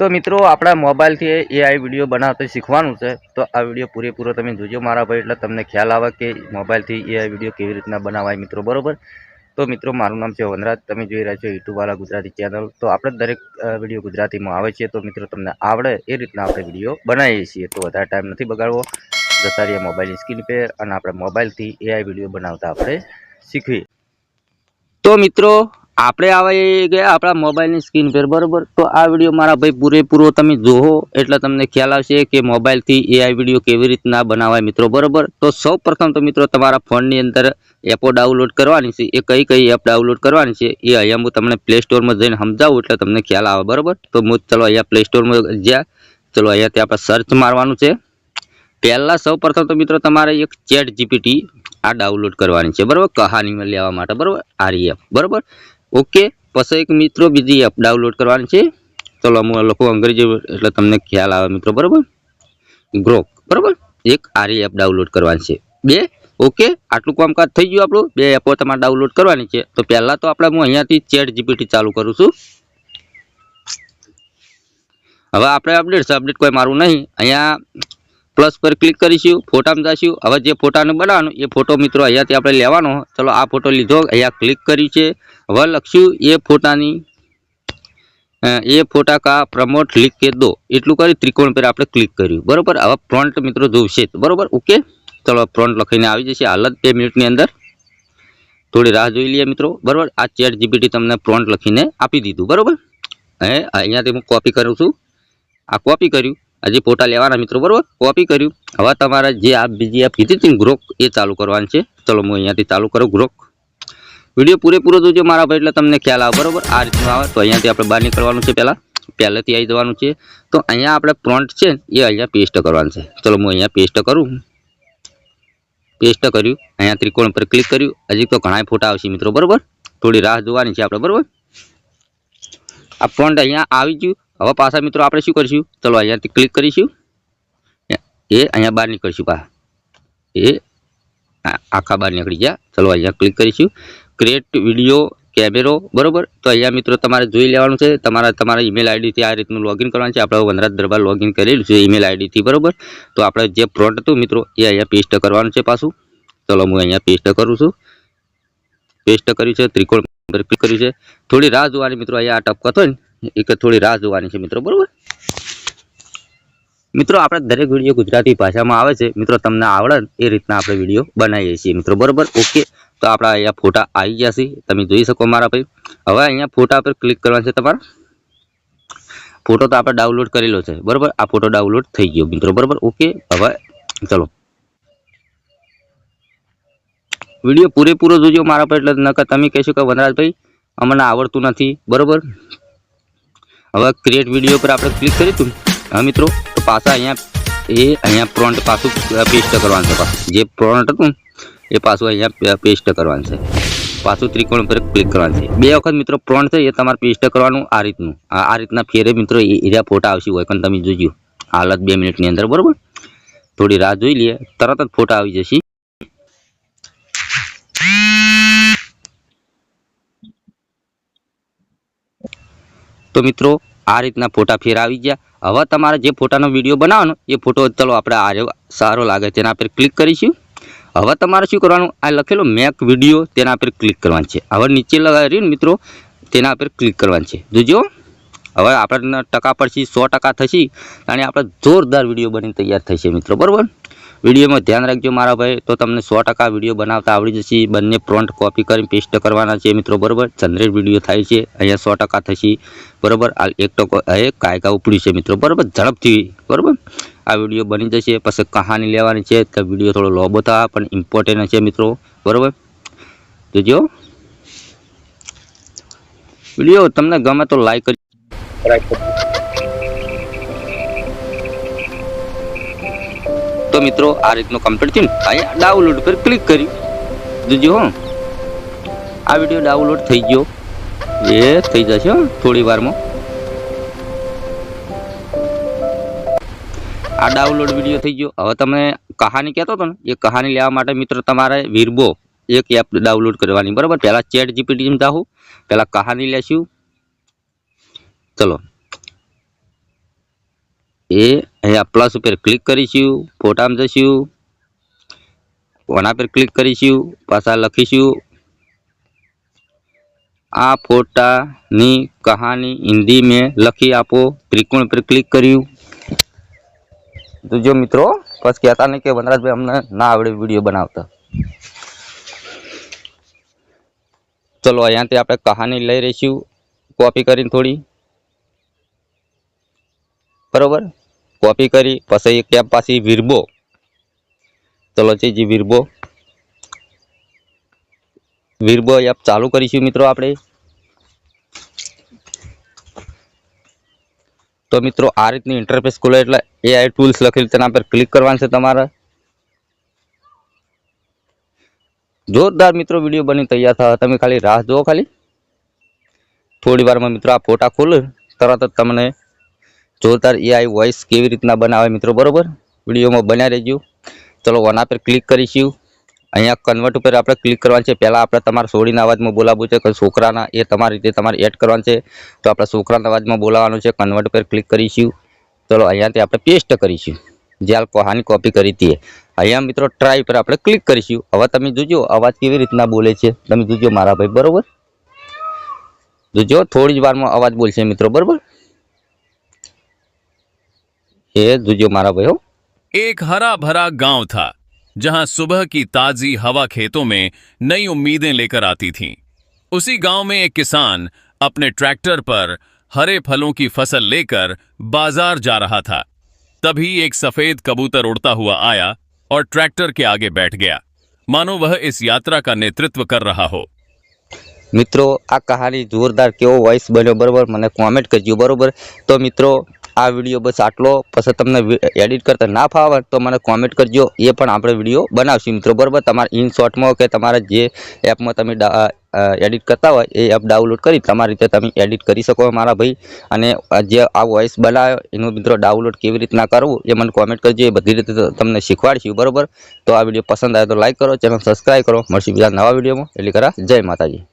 तो मित्रों अपना मोबाइल थी एआई वीडियो बनाते शीखवानुं छे। तो आ वीडियो पूरेपूरो तमे जोजो मारा भाई, એટલે તમને ખ્યાલ આવે કે મોબાઈલ થી એઆઈ वीडियो કેવી રીતના બનાવાય મિત્રો, બરોબર। तो मित्रों मारू नाम है वनराज, તમે જોઈ રહ્યા છો યુટ્યુબ વાળા ગુજરાતી ચેनल। तो આપણે દરેક વિડીયો ગુજરાતીમાં આવે છે। तो મિત્રો તમને આવડે એ રીતના આપણે વિડીયો બનાવીએ છીએ। तो વધારે ટાઈમ નથી બગાડવો, જતા રહીએ મોબાઈલની સ્ક્રીન પર અને આપણે મોબાઈલથી એઆઈ વિડીયો બનાવતા આપણે શીખવી। तो मित्रों આપણે આવે ગયા આપણા મોબાઈલની સ્ક્રીન પર, બરોબર। તો આ વિડીયો મારા ભાઈ પૂરેપૂરો તમે જોવો એટલે તમને ખ્યાલ આવશે કે મોબાઈલથી એઆઈ વિડીયો કેવી રીતના બનાવાય મિત્રો, બરોબર। તો સૌપ્રથમ તો મિત્રો તમારા ફોનની અંદર એપો ડાઉનલોડ કરવાની છે। એ કઈ કઈ એપ ડાઉનલોડ કરવાની છે એ અહીંયા હું તમને પ્લે સ્ટોરમાં જઈને સમજાવું એટલે તમને ખ્યાલ આવે, બરોબર। તો હું ચલો અહીંયા પ્લે સ્ટોરમાં જ્યાં ચલો અહીંયાથી આપણે સર્ચ મારવાનું છે। પહેલા સૌપ્રથમ તો મિત્રો તમારે એક ચેટ જીપીટી આ ડાઉનલોડ કરવાની છે, બરોબર, કહાનીમાં લેવા માટે, બરોબર, આરી એપ, બરોબર, ओके। પછી એક મિત્રો બીજી એપ ડાઉનલોડ કરવાની છે। ચલો હું લખું અંગ્રેજી એટલે તમને ખ્યાલ આવે મિત્રો, બરોબર, ગ્રોક, બરોબર, એક આરી એપ ડાઉનલોડ કરવાની છે। બે ઓકે, આટલું કામકાજ થઈ ગયું આપણું। બે એપો તમારે ડાઉનલોડ કરવાની છે। તો પહેલા તો આપણે હું અહીંયાથી ચેટ જીપીટી ચાલુ કરું છું। હવે આપણે અપડેટ કોઈ મારું નહીં, અહીંયા प्लस पर क्लिक करीशू, फोटा में जाशू। हवे जे फोटा ने बनाववानो ए फोटो मित्रों अहींयाथी आपणे लेवानो। चलो आ फोटो लीधो, अहींया क्लिक कर्युं छे। हवे लखशू ए फोटानी ए फोटा का प्रमोट लिख के दो, एटलुं करी त्रिकोण पर आपणे क्लिक कर्युं, बरोबर। हवे फ्रंट मित्रों जोईशे, बरोबर, ओके। चलो फ्रंट लखीने आवी जशे हाल ज 2 मिनिटनी अंदर। थोड़ी राह जोई लीए मित्रों, बरोबर। आ चेट जीपीटी तमने फ्रंट लखीने आपी दीधुं, बरोबर। अहींयाथी हूँ कॉपी करूँ छूं, आ कॉपी कर्युं। हजी फोटा लेवाना मित्रों, बरोबर, कॉपी कर्युं। हवे तमारे जे आप बीजी एप कीधी थी ग्रोक ए चालू करवानी छे। चलो हूँ अहींयाथी चालू करूँ ग्रोक। विडियो पूरेपूरो जोजो मारा भाई, એટલે તમને ખ્યાલ આવે, बरोबर। आ રીતનું આવે તો અહીંયાથી આપણે બહાર નીકળવાનું છે। પહેલેથી આવી જવાનું છે। તો અહીંયા આપણે પ્રોમ્પ્ટ છે એ અહીંયા પેસ્ટ કરવાનું છે। ચલો હું અહીંયા પેસ્ટ કરું, પેસ્ટ કર્યું। અહીંયા ત્રિકોણ પર ક્લિક કર્યું। હજી તો ઘણા ફોટા આવશે મિત્રો, બરોબર, થોડી રાહ જોવાની છે આપણે, બરોબર। આ પ્રોમ્પ્ટ અહીંયા આવી ગયું। હવે પાછા મિત્રો આપણે શું કરીશું, ચલો અહીંયાથી ક્લિક કરીશું, એ અહીંયા બહાર નીકળશું, પા એ આખા બહાર નીકળી ગયા। ચલો અહીંયા ક્લિક કરીશું, ક્રિએટ વિડીયો કેમેરો, બરોબર। तो अहींया मित्रों तमारे जोई लेवानुं छे, तमारा ईमेल आईडी थी आ रीतनुं लॉगिन करवानुं छे। आपणे वनराज दरबार लॉगिन करेलुं छे ईमेल आईडी थी, बरोबर। तो आपणे जे प्रोम्प्ट हतुं मित्रों ए अहींया पेस्ट करवानुं छे पाछुं। चलो हूँ अहींया पेस्ट करूं छुं, पेस्ट कर्युं छे, त्रिकोण पर क्लिक कर्युं छे। थोड़ी राह जोवानी मित्रों, अहींया आ टपकत होय ने एक थोड़ी राह जोवानी छे मित्रों, बरोबर। मित्रों आपणे दरेक विडियो गुजराती भाषामां आवे छे मित्रों, तमने आवडे ए रीतना आपणे विडियो बनावीए छीए मित्रों, बरोबर, ओके। तो आपड़ा अहींया फोटा आई गया छे, तमे जोई शको मारा भाई। हवे अहींया फोटा पर क्लिक करवानुं छे तमारे। फोटो तो आपणे डाउनलॉड करेलो छे, बरोबर। आ फोटो डाउनलॉड थई गयो मित्रों, बरोबर, ओके। हवे चलो विडियो पूरेपूरो जोजो मारा भाई, એટલે નકર તમે કહેશો કે વનરાજ ભાઈ અમને આવડતું નથી, બરોબર। હવે ક્રિએટ વિડિયો પર આપણે ક્લિક કરીશું। હા મિત્રો, તો પાછા અહીંયા પ્રોમ્પ્ટ પાછું પેસ્ટ કરવાનું છે। પાછું જે પ્રોમ્પ્ટ હતું એ પાછું અહીંયા પેસ્ટ કરવાનું છે। પાછું ત્રિકોણ પર ક્લિક કરવાનું છે। બે વખત મિત્રો પ્રોમ્પ્ટ છે એ તમારે પેસ્ટ કરવાનું આ રીતનું। આ રીતના ફેરે મિત્રો એરિયા ફોટા આવશે હોય પણ તમે જોજો હાલત 2 મિનિટની અંદર, બરોબર। થોડી રાહ જોઈ લઈએ, તરત જ ફોટા આવી જશે। तो मित्रों आ रीतना फोटा फेर आई गया। हवे तमारे जे फोटानो विडियो बनाववानो ए फोटो चलो आपणे आ सारो लागे तेना पर क्लिक करीशुं। हवे तमारे शुं करवानुं, आ लखेलो मेक विडियो तेना पर क्लिक करवानुं छे। हवे नीचे लगाव्युं मित्रों तेना पर क्लिक करवानुं छे। जोजो हवे आपणे टका पड़शे 100% थशे अने आपणे जोरदार विडियो बनी तैयार थशे मित्रों, बरोबर। विडियो में ध्यान रखजो मारा भाई, तो तमने 100% विडियो बनावता आवड़ी जशे। बंने प्रोम्प्ट कॉपी करीने पेस्ट करवाना छे मित्रों, बरोबर। जनरेट विडियो थाय छे, अहींया 100% थशे, बरोबर। आ 1% कायका उपड्युं छे मित्रों, बरोबर, झड़पथी, बरोबर। आ विडियो बनी जशे। पछी कहानी लेवानी छे, तो विडियो थोड़ो लांबो थाय पण इम्पोर्टન્ટ छे मित्रों, बरोबर। जोजो विडियो तमने गमे तो लाइक करी। तो मित्रों आ रीतनो कम्प्लीट थयुं। अहींया डाउनलोड पर क्लिक कर्युं, जोजो हो आ विडियो डाउनलोड थई गयो, ए थई जशे थोड़ी वारमां। आ डाउनलोड विडियो थई गयो। हवे तमे कहानी कहेतो तो ने ए कहानी लेवा माटे मित्रों तमारे वीरबो एक एप डाउनलोड करवानी, बरोबर। पहला चेट जीपीटी में जाहू, पहला कहानी लेशुं। चलो એ અહીંયા પ્લસ ઉપર ક્લિક કરીશું, ફોટામાં જઈશું, ઓના પર ક્લિક કરીશું, પાછા લખીશું આ फोटानी कहानी हिंदी में लखी आपो। त्रिकोण पर क्लिक કર્યું तो जो मित्रों बस कहता नहीं कि वनराज भाई हमने ना आवड़े वीडियो बनावता। चलो अहींयाथी आपणे कहानी लई रहीशुं कॉपी करीने थोड़ी बराबर कॉपी करी पछी एक टेब पाછી वीरबो। चलो जी वीरबो वीरबो एप चालू करीशुं मित्रों आपणे। तो मित्रों आ रीतनी इंटरफेस खोले एटले एआई टूल्स लखेल तेना पर क्लिक करवानुं छे तमारे। जोरदार मित्रों वीडियो बनी तैयार था, तमे खाली राह जोओ। खाली थोड़ी वार में मित्रों आ फोटा खोले तरत ज तमने जोरदार एआई वॉइस केवी रीतना बनावे मित्रों बरोबर। विडियो में बन्या रहीजो। चलो वना पर क्लिक करीशुं। अहींया कन्वर्ट पर आपणे क्लिक करवानुं छे। पहेला आपणे तमारा सोडीना अवाज में बोलाववुं छे के छोकराना ए तमारी रीते तमारे एड करवानुं छे। तो आपणे छोकराना अवाज में बोलाववानुं छे। कन्वर्ट पर क्लिक करीशुं। चलो अहींयाथी आपणे पेस्ट करीशुं जे आ कहानी कॉपी करी हती। अहींया मित्रों ट्राय पर आपणे क्लिक करीशुं। हवे तमे जोजो अवाज केवी रीतना बोले छे, तमे जोजो मारा भाई बरोबर। जोजो थोड़ी ज वारमां अवाज बोलशे मित्रों बरोबर। ये जोजो मारा भाई हो। एक हरा भरा गांव था जहां सुबह की ताजी हवा खेतों में नई उम्मीदें लेकर आती थीं। उसी गांव में एक किसान अपने ट्रैक्टर पर हरे फलों की फसल लेकर बाजार जा रहा था। तभी एक सफेद कबूतर उड़ता हुआ आया और ट्रैक्टर के आगे बैठ गया, मानो वह इस यात्रा का नेतृत्व कर रहा हो। मित्रों आ कहानी जोरदार केवो वॉइस बन्यो बरोबर मने कॉमेंट करजो बरोबर। तो मित्रों आ विडियो बस आटलो। पछी तमने एडिट करता ना फावे तो मने कॉमेंट करजो, ए पण आपणे विडियो बनावशुं मित्रों बरोबर। तमारे इन शॉर्ट में के तमारे जे एप में तमे एडिट करता हो ए एप डाउनलॉड करी तमारी रीते तमे एडिट करी शको मारा भाई। अने जे आ वॉइस बनाव्यो एनो मित्रों डाउनलॉड केवी रीतना करवुं ए मने कॉमेंट करजो, ए बधी रीते तमने शीखवाडशुं बरोबर। तो आ विडियो पसंद आवे तो लाइक करो, चेनल सब्सक्राइब करो। मळीशुं बीजा नवा विडियो में। एटले करा जय माताजी।